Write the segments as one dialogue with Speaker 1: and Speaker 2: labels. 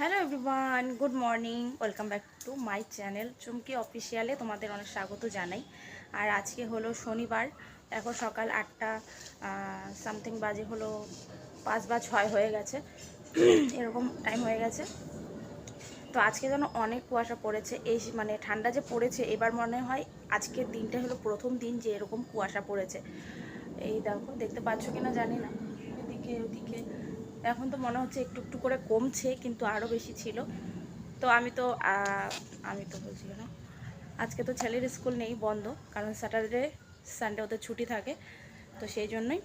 Speaker 1: Hello everyone, good morning. Welcome back to my channel Chumki অফিসিয়ালে তোমাদের অনেক স্বাগত জানাই। আর আজকে হলো শনিবার, এখন সকাল 8টা সামথিং বাজে, হলো 5 বা 6 হয়ে গেছে, এরকম টাইম হয়ে গেছে। তো আজকে যেন অনেক কুয়াশা পড়েছে, এই মানে ঠান্ডা যে পড়েছে এবার মনে হয় আজকের দিনটা হলো প্রথম দিন যে এরকম কুয়াশা পড়েছে। এই দেখো, দেখতে পাচ্ছ কিনা জানি না, এদিকে ওদিকে এখন তো মনে হচ্ছে একটু একটু করে কমছে, কিন্তু আরও বেশি ছিল। তো আমি তো বলছি না, আজকে তো ছেলের স্কুল নেই, বন্ধ, কারণ স্যাটারডে সানডে ওদের ছুটি থাকে। তো সেই জন্যই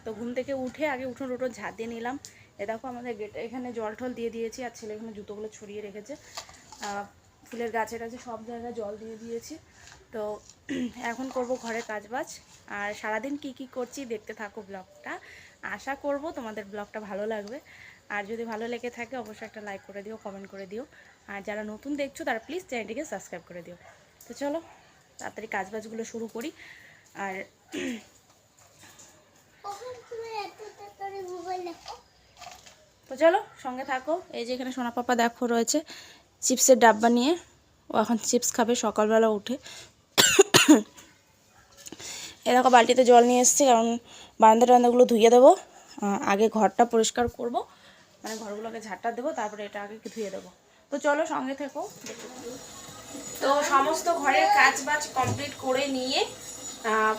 Speaker 1: তো ঘুম থেকে উঠে আগে উঠোন ঝাঁট দিয়ে নিলাম। এ দেখো আমাদের গেটে এখানে জল টল দিয়ে দিয়েছি, আর ছেলে এখানে জুতোগুলো ছড়িয়ে রেখেছে। ফুলের গাছে টাছে সব জায়গায় জল দিয়ে দিয়েছি। তো এখন করব ঘরের কাজবাজ, আর সারাদিন কি কি করছি দেখতে থাকো ব্লগটা। আশা করব তোমাদের ব্লগটা ভালো লাগবে, আর যদি ভালো লেগে থাকে অবশ্যই একটা লাইক করে দিও, কমেন্ট করে দিও, আর যারা নতুন দেখছো তারা প্লিজ চ্যানেলটিকে সাবস্ক্রাইব করে দিও। তো চলো তাড়াতাড়ি কাজবাজগুলো শুরু করি। আর তো চলো সঙ্গে থাকো। এই যে এখানে সোনা পাপা দেখো রয়েছে চিপসের ডাব্বা নিয়ে, ও এখন চিপস খাবে সকালবেলা উঠে। এরকম বালতিতে জল নিয়ে এসেছি, কারণ বারান্দাগুলো ধুয়ে দেবো। আগে ঘরটা পরিষ্কার করব, মানে ঘরগুলোকে ঝাঁটা দেবো, তারপরে এটা আগে ধুয়ে দেবো। তো চলো সঙ্গে থেকো। তো সমস্ত ঘরের কাজ বাজ কমপ্লিট করে নিয়ে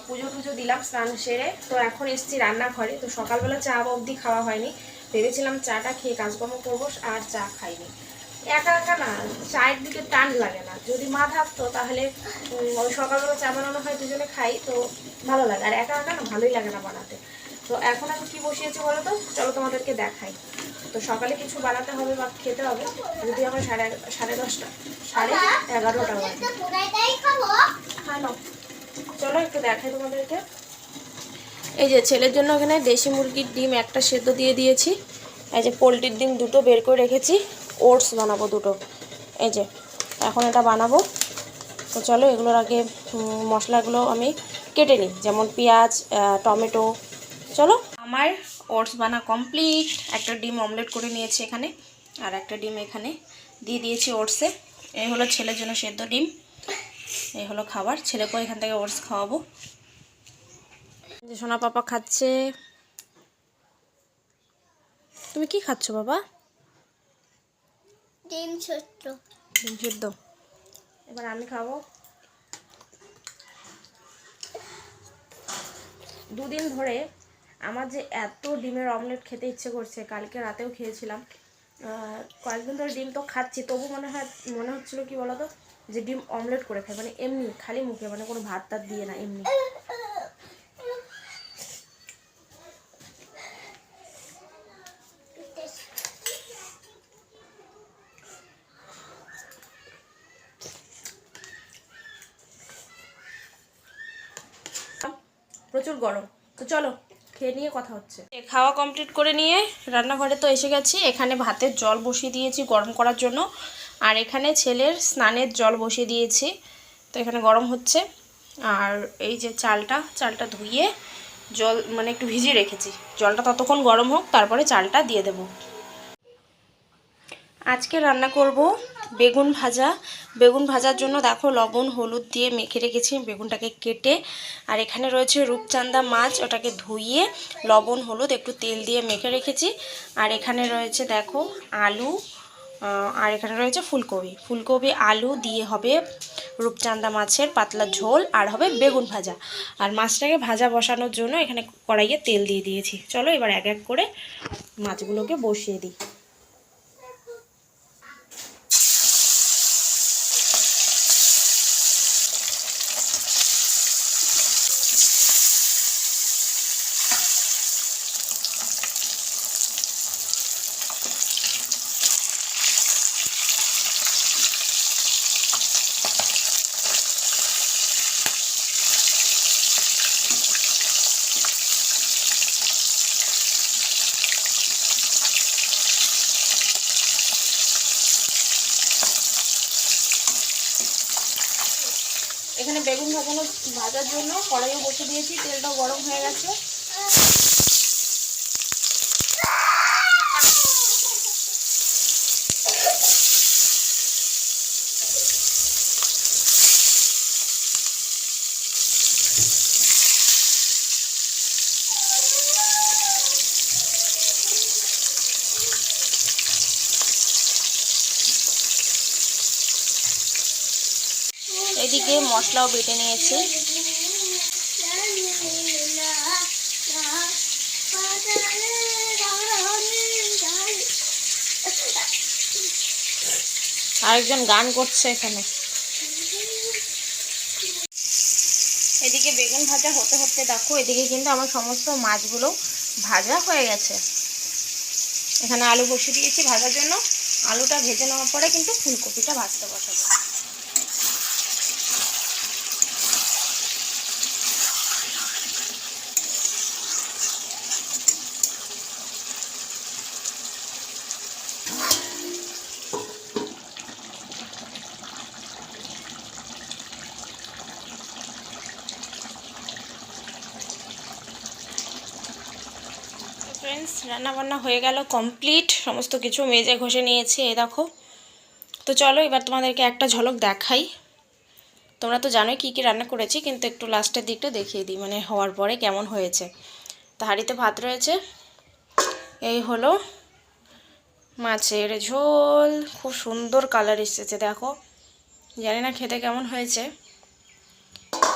Speaker 1: পুজো টুজো দিলাম স্নান সেরে, তো এখন এসেছি রান্নাঘরে। তো সকালবেলা চা অবধি খাওয়া হয়নি, ভেবেছিলাম চাটা খেয়ে কাজকর্ম করবো, আর চা খাইনি। একা একা না, চায়ের দিকে টান লাগে না। যদি মা থাকতো তাহলে ওই সকালবেলা চা বানানো হয়, দুজনে খাই, তো ভালো লাগে। আর একা একা না ভালোই লাগে না বানাতে। তো এখন আমি কি বসিয়েছি বলো তো, চলো তোমাদেরকে দেখাই। তো সকালে কিছু বানাতে হবে বা খেতে হবে, যদি আমার সাড়ে 10টা 11:30 বাজে। হ্যাঁ নাও, চলো একটু দেখাই তোমাদেরকে। এই যে ছেলের জন্য এখানে দেশি মুরগির ডিম একটা সেদ্ধ দিয়ে দিয়েছি, এই যে পোলট্রির ডিম দুটো বের করে রেখেছি, ওটস বানাবো দুটো। এই যে এখন এটা বানাবো। তো চলো এগুলোর আগে মশলাগুলো আমি কেটে নিই, যেমন পেঁয়াজ, টমেটো। চলো, আমার ওটস বানা কমপ্লিট। একটা ডিম অমলেট করে নিয়েছি এখানে, আর একটা ডিম এখানে দিয়ে দিয়েছি ওটসে। এই হলো ছেলের জন্য সেদ্ধ ডিম, এই হলো খাবার। ছেলেকেও এখান থেকে ওটস খাওয়াবো। যে সোনা পাপা খাচ্ছে। তুমি কি খাচ্ছ বাবা?
Speaker 2: ডিম ছোট্ট,
Speaker 1: ডিম সেদ্ধ। এবার আমি খাবো। দুদিন ধরে আমার যে এত ডিমের অমলেট খেতে ইচ্ছে করছে, কালকে রাতেও খেয়েছিলাম। কয়েকদিন ধরে ডিম তো খাচ্ছি, তবু মনে হচ্ছিল কি বলতো, যে ডিম অমলেট করে খাই, মানে এমনি খালি মুখে, মানে কোনো ভাত টাত দিয়ে না, এমনি। প্রচুর গরম। তো চলো খেয়ে নিয়ে কথা হচ্ছে। খাওয়া কমপ্লিট করে নিয়ে রান্নাঘরে তো এসে গেছি। এখানে ভাতের জল বসিয়ে দিয়েছি গরম করার জন্য, আর এখানে ছেলের স্নানের জল বসিয়ে দিয়েছি। তো এখানে গরম হচ্ছে। আর এই যে চালটা ধুয়ে জল মানে একটু ভিজিয়ে রেখেছি, জলটা ততক্ষণ গরম হোক, তারপরে চালটা দিয়ে দেব। আজকে রান্না করব বেগুন ভাজা। বেগুন ভাজার জন্য দেখো লবণ হলুদ দিয়ে মেখে রেখেছি বেগুনটাকে কেটে। আর এখানে রয়েছে রূপচাঁদা মাছ, ওটাকে ধুইয়ে লবণ হলুদ একটু তেল দিয়ে মেখে রেখেছি। আর এখানে রয়েছে দেখো আলু, আর এখানে রয়েছে ফুলকপি আলু দিয়ে হবে রূপচাঁদা মাছের পাতলা ঝোল, আর হবে বেগুন ভাজা। আর মাছটাকে ভাজা বসানোর জন্য এখানে কড়াইয়ে তেল দিয়ে দিয়েছি। চলো এবার এক এক করে মাছগুলোকে বসিয়ে দিই। এখানে বেগুন ভাজার জন্য কড়াইও বসে দিয়েছি, তেলটাও গরম হয়ে গেছে। এদিকে মশলাও বেটে নিয়েছি। আরেকজন গান করছে এখানে। এদিকে বেগুন ভাজা হতে হতে দেখো এদিকে কিন্তু আমার সমস্ত মাছগুলো ভাজা হয়ে গেছে। এখানে আলু বসিয়ে দিয়েছি ভাজার জন্য। আলুটা ভেজে নেওয়ার পরে কিন্তু ফুলকপিটা ভাজতে বসাবো। ফ্রেন্ডস, রান্নাবান্না হয়ে গেল কমপ্লিট, সমস্ত কিছু মেজে ঘষে নিয়েছি, এই দেখো। তো চলো এবার তোমাদেরকে একটা ঝলক দেখাই। তোমরা তো জানোই কী কী রান্না করেছি, কিন্তু একটু লাস্টের দিকটা দেখিয়ে দিই, মানে হওয়ার পরে কেমন হয়েছে। তো হাঁড়িতে ভাত রয়েছে, এই হলো মাছের ঝোল, খুব সুন্দর কালার এসেছে দেখো। জানি না খেতে কেমন হয়েছে,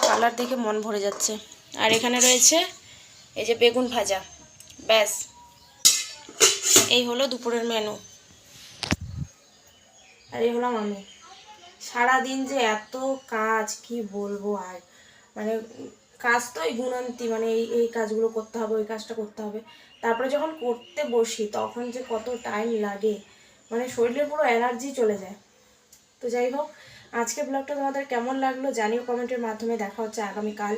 Speaker 1: কালার দেখে মন ভরে যাচ্ছে। আর এখানে রয়েছে এই যে বেগুন ভাজা। ব্যাস, এই হলো দুপুরের মেনু। আর এই হলাম আমি। সারাদিন যে এত কাজ কি বলবো আর, মানে কাজ তো এই গুণান্তি, মানে এই কাজগুলো করতে হবে, ওই কাজটা করতে হবে। তারপরে যখন করতে বসি তখন যে কত টাইম লাগে, মানে শরীরের পুরো এনার্জি চলে যায়। তো যাই হোক, আজকে ব্লগটা তোমাদের কেমন লাগলো জানিও কমেন্টের মাধ্যমে। দেখা হচ্ছে আগামীকাল।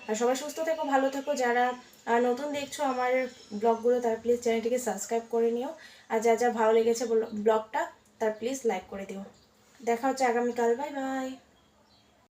Speaker 1: আর সবাই সুস্থ থেকো, ভালো থেকো। যারা নতুন দেখছো আমার ব্লগগুলো তারা প্লিজ চ্যানেলটিকে সাবস্ক্রাইব করে নিও। আর যা যা ভালো লেগেছে ব্লগটা তার প্লিজ লাইক করে দিও। দেখা হচ্ছে আগামীকাল। Bye bye.